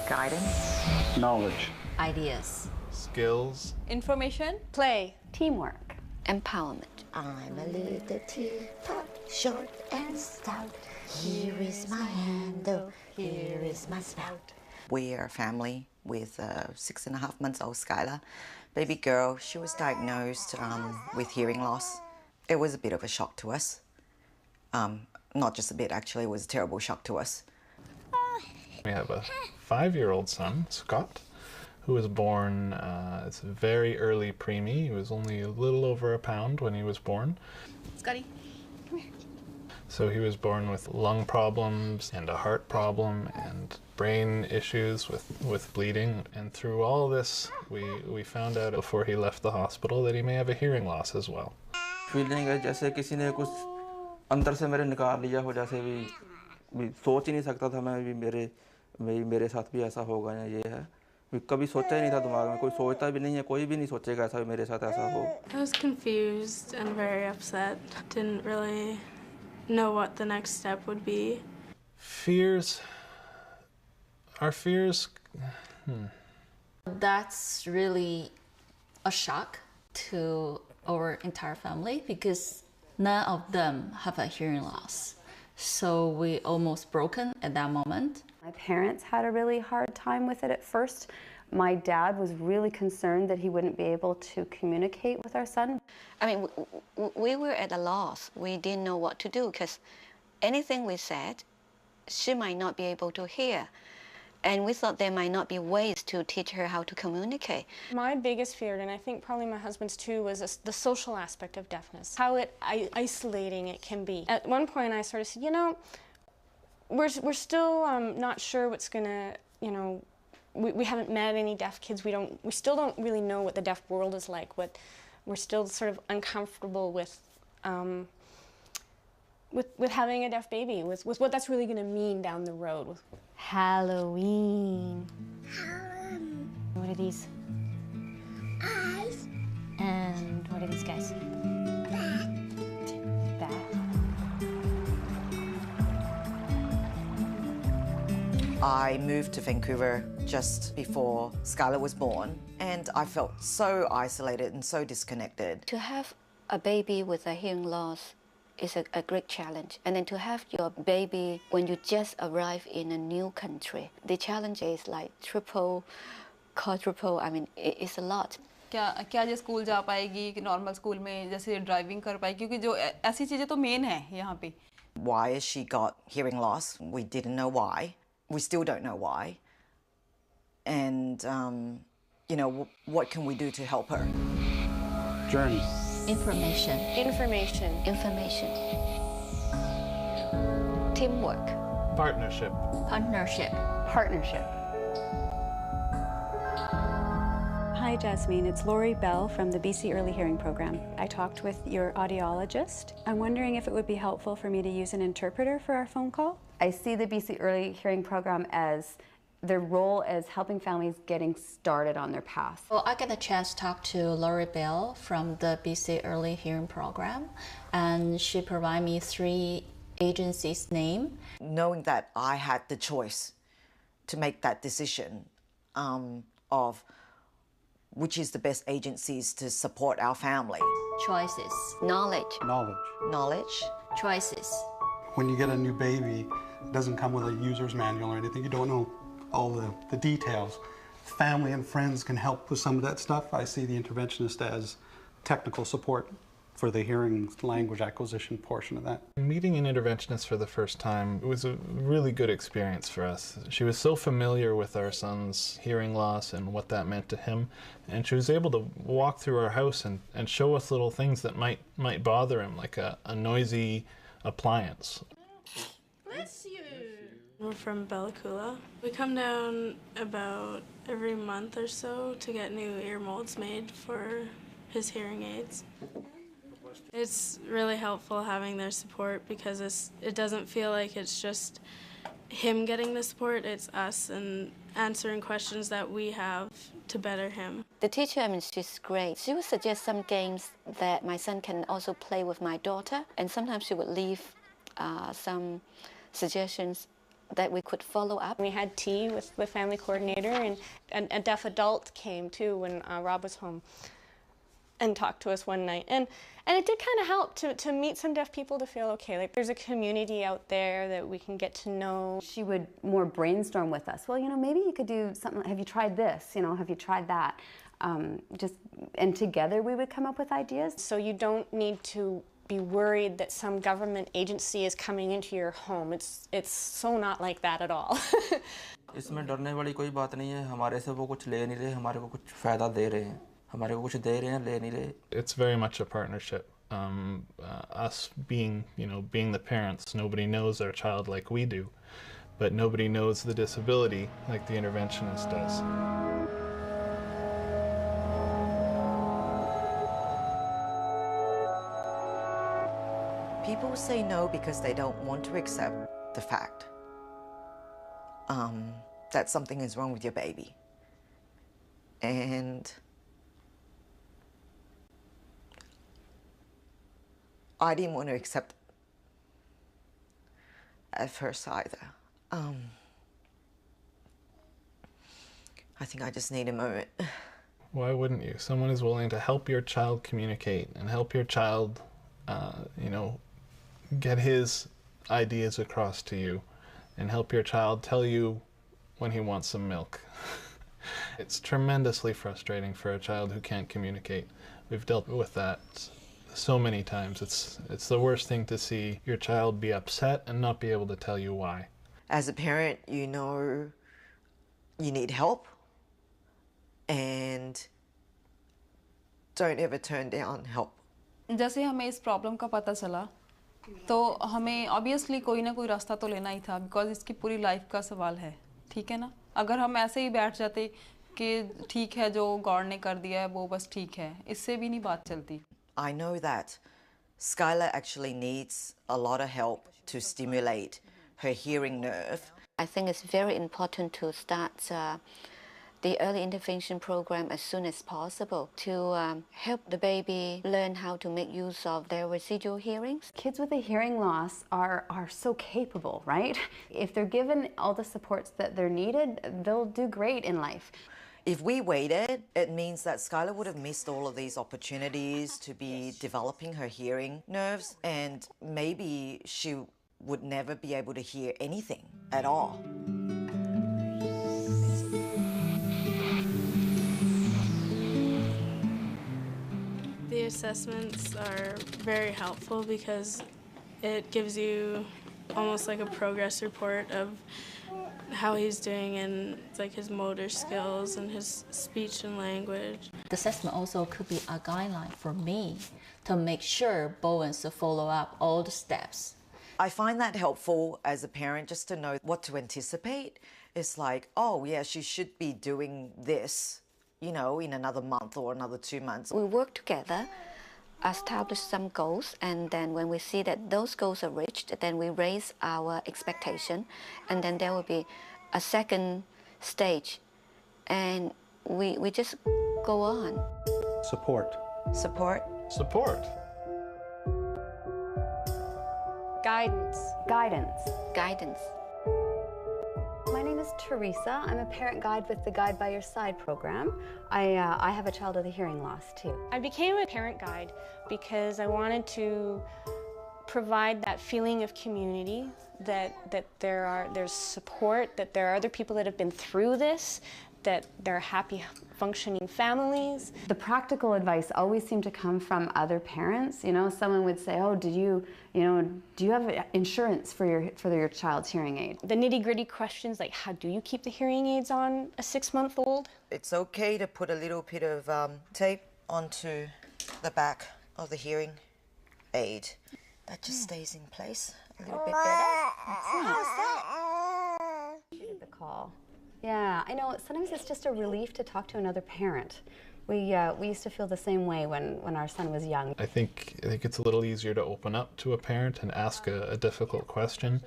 Guidance. Knowledge. Ideas. Skills. Information. Play. Teamwork. Empowerment. I'm a little teapot, short and stout. Here is my handle, here is my spout. We are a family with a 6.5 months old Skylar. Baby girl, she was diagnosed with hearing loss. It was a bit of a shock to us. Not just a bit, actually, it was a terrible shock to us. We have a 5-year-old son, Scott, who was born as a very early preemie. He was only a little over a pound when he was born. Scotty. So he was born with lung problems and a heart problem and brain issues with bleeding. And through all this, we found out before he left the hospital that he may have a hearing loss as well. Feeling है जैसे किसी ने कुछ अंदर से मेरे निकाल लिया हो, जैसे भी सोच ही नहीं सकता था मैं भी मेरे साथ भी ऐसा होगा या ये है। कभी सोचा ही नहीं था दिमाग में, कोई सोचता भी नहीं है, कोई भी नहीं सोचेगा ऐसा मेरे साथ ऐसा हो। I was confused and very upset. Didn't really know what the next step would be. Fears. Our fears. That's really a shock to our entire family because none of them have a hearing loss. So we almost broken at that moment. My parents had a really hard time with it at first. My dad was really concerned that he wouldn't be able to communicate with our son. I mean, we were at a loss. We didn't know what to do because anything we said, she might not be able to hear. And we thought there might not be ways to teach her how to communicate. My biggest fear, and I think probably my husband's too, was the social aspect of deafness, how isolating it can be. At one point I sort of said, you know, we're still not sure what's gonna, you know, we haven't met any deaf kids. We still don't really know what the deaf world is like. We're still sort of uncomfortable with having a deaf baby, with what that's really gonna mean down the road. Halloween. Halloween. What are these? Eyes. And what are these guys? Bat. I moved to Vancouver just before Skylar was born, and I felt so isolated and so disconnected. To have a baby with a hearing loss is a great challenge. And then to have your baby when you just arrive in a new country, the challenge is like triple, quadruple, I mean, it's a lot. क्या ये school जा पाएगी कि normal school में जैसे driving कर पाएगी क्योंकि जो ऐसी चीज़ें तो मेन है यहाँ पे. Why has she got hearing loss? We didn't know why. We still don't know why. And, you know, what can we do to help her? Journey. Information. Information. Information. Teamwork. Partnership. Partnership. Partnership. Hi, Jasmine. It's Lori Bell from the BC Early Hearing Program. I talked with your audiologist. I'm wondering if it would be helpful for me to use an interpreter for our phone call. I see the BC Early Hearing Program as their role as helping families getting started on their path. Well, I got a chance to talk to Lori Bell from the BC Early Hearing Program, and she provided me 3 agencies' name. Knowing that I had the choice to make that decision of which is the best agencies to support our family. Choices. Knowledge. Knowledge. Choices. When you get a new baby, it doesn't come with a user's manual or anything. You don't know all the details. Family and friends can help with some of that stuff. I see the interventionist as technical support for the hearing language acquisition portion of that. Meeting an interventionist for the first time was a really good experience for us. She was so familiar with our son's hearing loss and what that meant to him, and she was able to walk through our house and show us little things that might bother him, like a noisy appliance. Bless you. We're from Bella Coola. We come down about every month or so to get new ear molds made for his hearing aids. It's really helpful having their support because it doesn't feel like it's just him getting the support, it's us and answering questions that we have to better him. The teacher, she's great. She would suggest some games that my son can also play with my daughter, and sometimes she would leave some suggestions that we could follow up. We had tea with the family coordinator, and a deaf adult came too when Rob was home and talked to us one night. And it did kind of help to meet some deaf people, to feel okay, like there's a community out there that we can get to know. She would more brainstorm with us. Well, maybe you could do something, have you tried this? Have you tried that? And together we would come up with ideas. So you don't need to be worried that some government agency is coming into your home. It's so not like that at all. इसमें डरने वाली कोई बात नहीं है. हमारे से वो कुछ ले नहीं रहे, हमारे को कुछ फायदा दे रहे हैं. हमारे को कुछ दे रहे हैं, ले नहीं रहे. It's very much a partnership. Us being the parents, nobody knows our child like we do, but nobody knows the disability like the interventionist does. People say no because they don't want to accept the fact that something is wrong with your baby. And I didn't want to accept at first either. I think I just need a moment. Why wouldn't you? Someone is willing to help your child communicate and help your child, get his ideas across to you and help your child tell you when he wants some milk. It's tremendously frustrating for a child who can't communicate. We've dealt with that so many times. It's the worst thing to see your child be upset and not be able to tell you why. As a parent, you know you need help, and don't ever turn down help. जैसे हमें इस problem का पता चला तो हमें obviously कोई ना कोई रास्ता तो लेना ही था, बिकॉज इसकी पूरी लाइफ का सवाल है. ठीक है ना, अगर हम ऐसे ही बैठ जाते कि ठीक है जो गॉड ने कर दिया है वो बस ठीक है, इससे भी नहीं बात चलती. I know that Skylar actually needs a lot of help to stimulate her hearing nerve. I think it's very important to start the early intervention program as soon as possible to help the baby learn how to make use of their residual hearings. Kids with a hearing loss are so capable, right? If they're given all the supports that they're needed, they'll do great in life. If we waited, it means that Skylar would have missed all of these opportunities to be developing her hearing nerves, and maybe she would never be able to hear anything at all. The assessments are very helpful because it gives you almost like a progress report of how he's doing and like his motor skills and his speech and language. The assessment also could be a guideline for me to make sure Bowen's to follow up all the steps. I find that helpful as a parent, just to know what to anticipate. It's like, oh yeah, she should be doing this, in another month or another 2 months. We work together, establish some goals, and then when we see that those goals are reached, then we raise our expectation, and then there will be a second stage, and we just go on. Support. Support. Support. Guidance. Guidance. Guidance. My name is Teresa. I'm a parent guide with the Guide by Your Side program. I have a child with a hearing loss too. I became a parent guide because I wanted to provide that feeling of community, that there's support, that there are other people that have been through this, that there are happy functioning families. The practical advice always seemed to come from other parents. You know, someone would say, "Oh, do you have insurance for your child's hearing aid?" The nitty-gritty questions like, how do you keep the hearing aids on a 6-month-old? It's okay to put a little bit of tape onto the back of the hearing aid. That just stays in place a little bit better. How's that? The call. Yeah, I know. Sometimes it's just a relief to talk to another parent. We used to feel the same way when our son was young. I think it's a little easier to open up to a parent and ask a difficult question,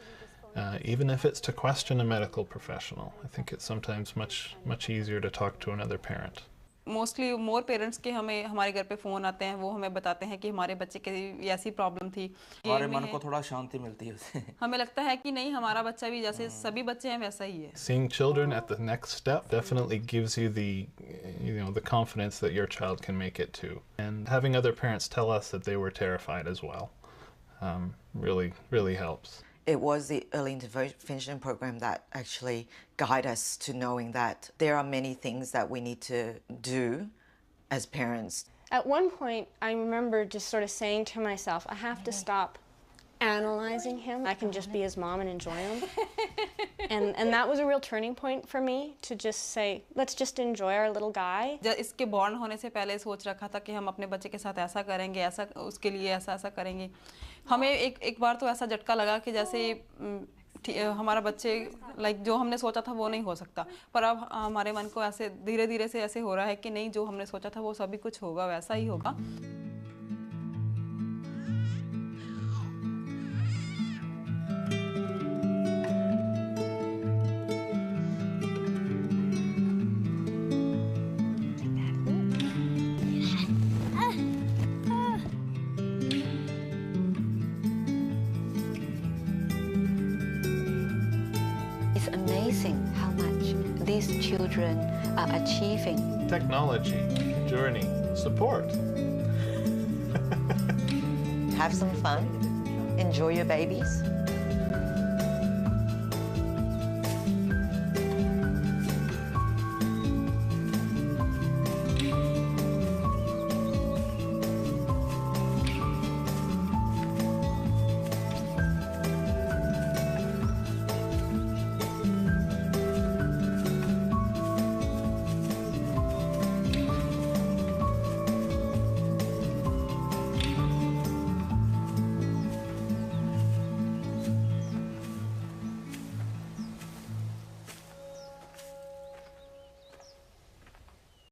even if it's to question a medical professional. I think it's sometimes much easier to talk to another parent. Mostly more parents के हमारे घर पे phone आते हैं, वो हमें बताते हैं कि हमारे बच्चे की ऐसी प्रॉब्लम थी। हमारे मन को थोड़ा शांति मिलती है उससे। हमें लगता है कि नहीं, हमारा बच्चा भी जैसे सभी बच्चे हैं वैसा ही है। Seeing children at the next step definitely gives you the confidence that your child can make it too. And having other parents tell us that they were terrified as well really helps. It was the early intervention program that actually guided us to knowing that there are many things that we need to do as parents. At one point, I remember just sort of saying to myself, I have to stop analyzing him. I can just be his mom and enjoy him. And that was a real turning point for me to just say, let's just enjoy our little guy. इसके born होने से पहले सोच रखा था कि हम अपने बच्चे के साथ ऐसा करेंगे, ऐसा उसके लिए ऐसा करेंगे। हमें एक बार तो ऐसा झटका लगा कि जैसे हमारा बच्चे जो हमने सोचा था वो नहीं हो सकता, पर अब हमारे मन को ऐसे धीरे धीरे से ऐसे हो रहा है कि नहीं, जो हमने सोचा था वो सभी कुछ होगा, वैसा ही होगा। How much these children are achieving. Technology, journey, support. Have some fun. Enjoy your babies.